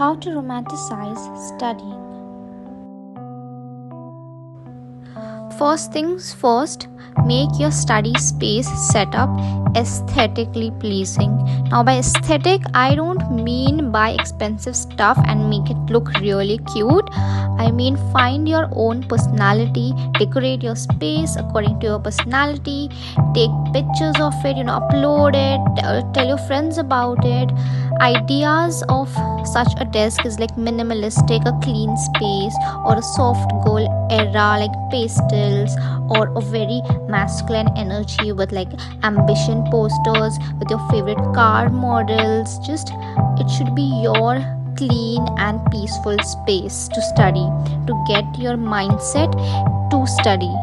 How to romanticize studying. First things first, make your study space setup aesthetically pleasing. Now, by aesthetic, I don't mean buy expensive stuff and make it look really cute. I mean, find your own personality, decorate your space according to your personality, take pictures of it, upload it, tell your friends about it. Ideas of such a desk is like minimalistic, a clean space, or a soft gold era like pastels, or a very masculine energy with like ambition posters with your favorite car models. Just it should be your clean and peaceful space to study, to get your mindset to study.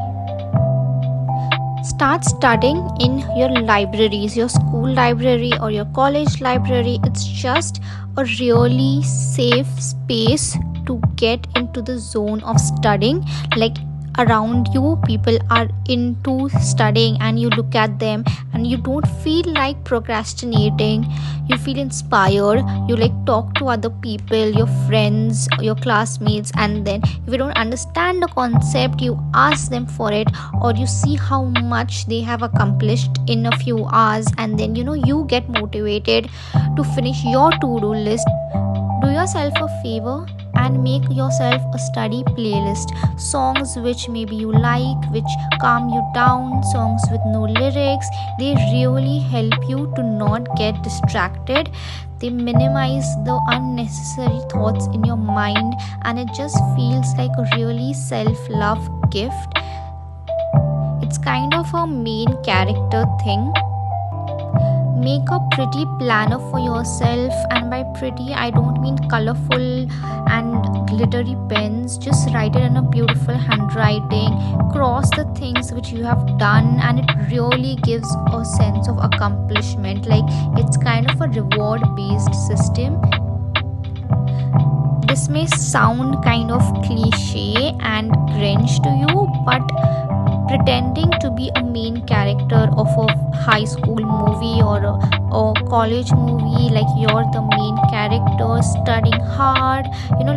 Start studying in your libraries, your school library or your college library. It's just a really safe space to get into the zone of studying. Like around you, people are into studying and you look at them and you don't feel like procrastinating. You feel inspired. You like talk to other people, your friends, your classmates, and then if you don't understand the concept, you ask them for it, or you see how much they have accomplished in a few hours, and then you get motivated to finish your to-do list. Do yourself a favor and make yourself a study playlist. Songs which maybe you like, which calm you down, songs with no lyrics. They really help you to not get distracted. They minimize the unnecessary thoughts in your mind, and it just feels like a really self-love gift. It's kind of a main character thing. Make a pretty planner for yourself, and by pretty I don't mean colorful and glittery pens. Just write it in a beautiful handwriting, cross the things which you have done, and it really gives a sense of accomplishment. Like it's kind of a reward based system. This may sound kind of cliche and cringe to you, but pretending to be a main character of a high school movie or a college movie, like you're the main character studying hard,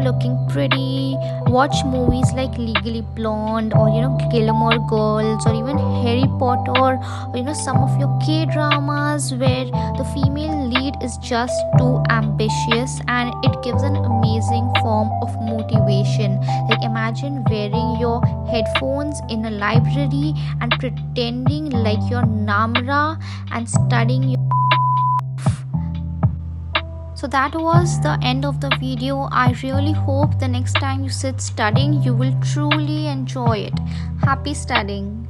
looking pretty. Watch movies like Legally Blonde, or Gilmore Girls, or even Harry Potter, or some of your K-dramas where the female lead is just too ambitious, and it gives an amazing form of motivation. Like imagine wearing your headphones in a library and pretending like you're Namra and studying your. So that was the end of the video. I really hope the next time you sit studying, you will truly enjoy it. Happy studying.